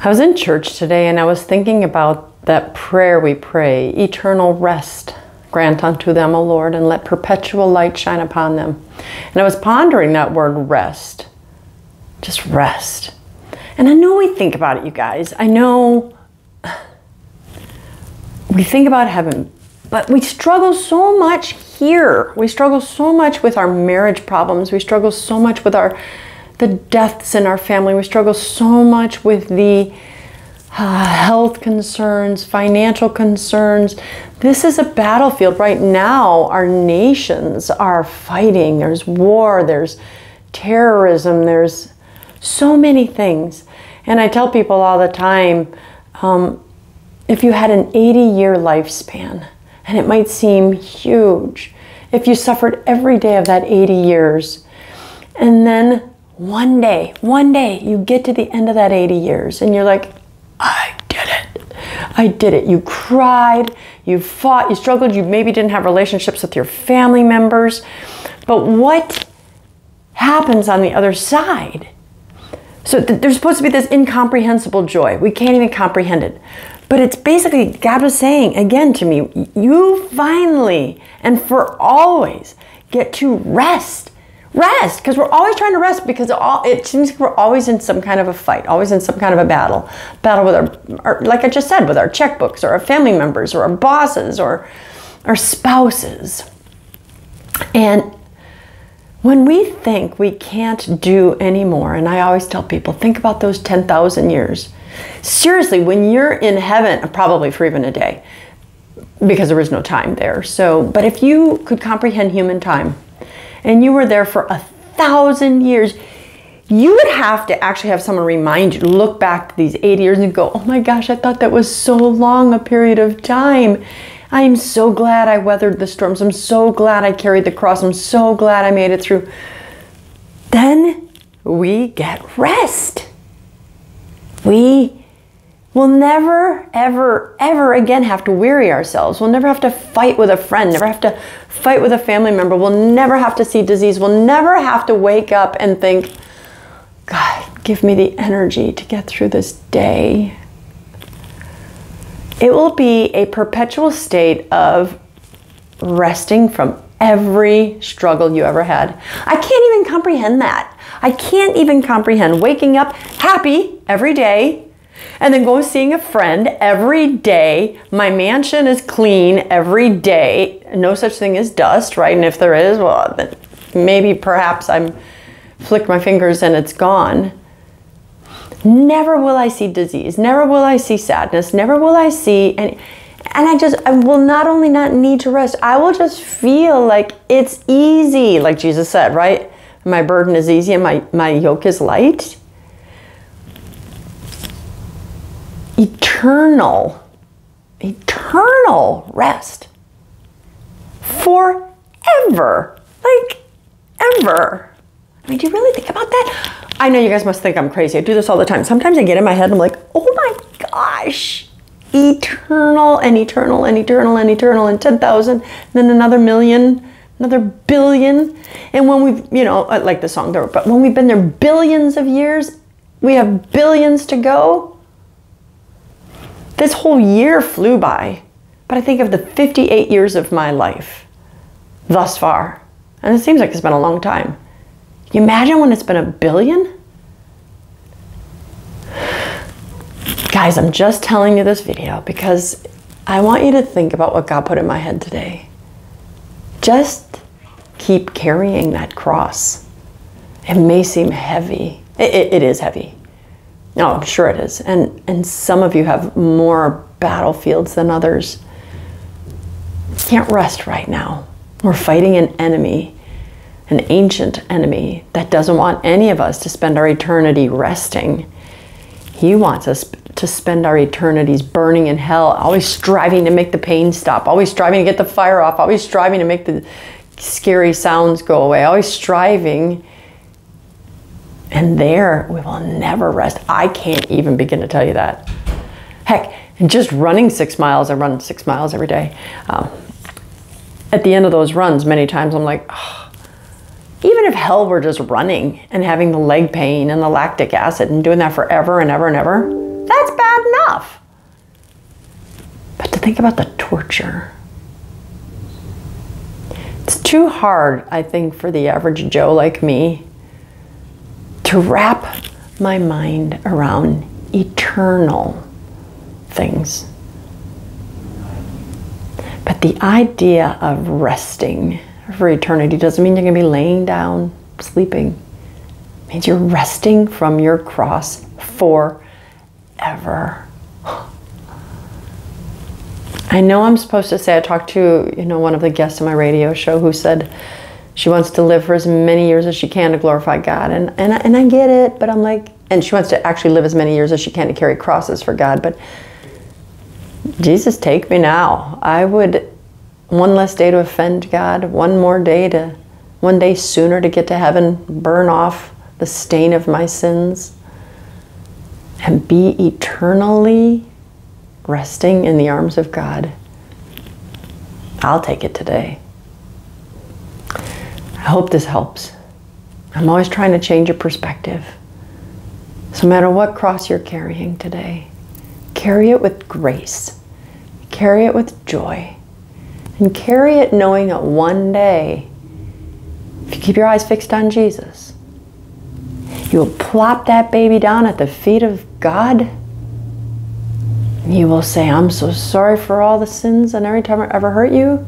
I was in church today and I was thinking about that prayer we pray, eternal rest grant unto them, O Lord, and let perpetual light shine upon them. And I was pondering that word rest, just rest. And I know we think about it, you guys. I know we think about heaven, but we struggle so much here. We struggle so much with our marriage problems. We struggle so much with the deaths in our family. We struggle so much with the health concerns, financial concerns. This is a battlefield right now. Our nations are fighting. There's war, there's terrorism, there's so many things. And I tell people all the time, if you had an 80-year lifespan, and it might seem huge, if you suffered every day of that 80 years, and then one day, you get to the end of that 80 years, and you're like, I did it. I did it. You cried, you fought, you struggled, you maybe didn't have relationships with your family members. But what happens on the other side? So there's supposed to be this incomprehensible joy. We can't even comprehend it. But it's basically, God was saying again to me, you finally and for always get to rest. Rest, because we're always trying to rest, because it seems like we're always in some kind of a fight, always in some kind of a battle with our, like I just said, with our checkbooks or our family members or our bosses or our spouses. And when we think we can't do anymore, and I always tell people, think about those 10,000 years. Seriously, when you're in heaven, probably for even a day, because there is no time there. So, but if you could comprehend human time, and you were there for 1,000 years, you would have to actually have someone remind you to look back to these 80 years and go, oh my gosh, I thought that was so long a period of time. I am so glad I weathered the storms. I'm so glad I carried the cross. I'm so glad I made it through. Then we get rest. We will never, ever, ever again have to weary ourselves. We'll never have to fight with a friend, never have to fight with a family member. We'll never have to see disease. We'll never have to wake up and think, God, give me the energy to get through this day. It will be a perpetual state of resting from every struggle you ever had. I can't even comprehend that. I can't even comprehend waking up happy every day and then go seeing a friend every day. My mansion is clean every day. No such thing as dust, right? And if there is, well, then maybe perhaps I'm flick my fingers and it's gone. Never will I see disease. Never will I see sadness. Never will I see any. And I will not only not need to rest, I will just feel like it's easy. Like Jesus said, right? My burden is easy and my yoke is light. Eternal rest. Forever. Like, ever. I mean, do you really think about that? I know you guys must think I'm crazy. I do this all the time. Sometimes I get in my head and I'm like, oh my gosh. Eternal and eternal and eternal and eternal and 10,000, then another million, another billion. And when we've, I like the song, but when we've been there billions of years, we have billions to go. This whole year flew by, but I think of the 58 years of my life thus far, and it seems like it's been a long time. Can you imagine when it's been a billion? Guys, I'm just telling you this video because I want you to think about what God put in my head today. Just keep carrying that cross. It may seem heavy. It is heavy. No, I'm sure it is. And some of you have more battlefields than others. Can't rest right now. We're fighting an enemy, an ancient enemy that doesn't want any of us to spend our eternity resting. He wants us to spend our eternities burning in hell, always striving to make the pain stop, always striving to get the fire off, always striving to make the scary sounds go away, always striving. And there we will never rest. I can't even begin to tell you that. Heck, just running 6 miles, I run 6 miles every day. At the end of those runs, many times I'm like, oh, even if hell were just running and having the leg pain and the lactic acid and doing that forever and ever and ever, That's bad enough. But to think about the torture. It's too hard, I think, for the average Joe like me to wrap my mind around eternal things. But the idea of resting for eternity doesn't mean you're going to be laying down, sleeping. It means you're resting from your cross forever. I know I'm supposed to say, I talked to, one of the guests on my radio show who said she wants to live for as many years as she can to glorify God. And I get it, but I'm like, and she wants to actually live as many years as she can to carry crosses for God. But Jesus, take me now. I would, one less day to offend God, one day sooner to get to heaven, burn off the stain of my sins, and be eternally resting in the arms of God. I'll take it today. I hope this helps. I'm always trying to change your perspective. So no matter what cross you're carrying today, carry it with grace. Carry it with joy. And carry it knowing that one day, if you keep your eyes fixed on Jesus, you'll plop that baby down at the feet of God. You will say, I'm so sorry for all the sins, and every time I ever hurt you,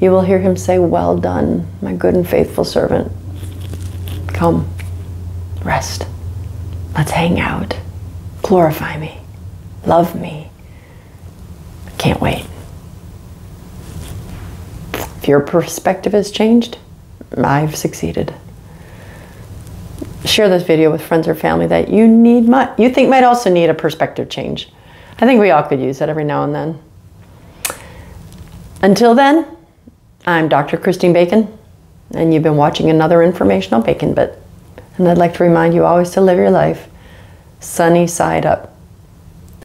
you will hear him say, well done, my good and faithful servant. Come, rest. Let's hang out. Glorify me. Love me. Can't wait. If your perspective has changed, I've succeeded. Share this video with friends or family that you think might also need a perspective change. I think we all could use that every now and then. Until then, I'm Dr. Christine Bacon, and you've been watching another informational Bacon Bit. And I'd like to remind you always to live your life sunny side up.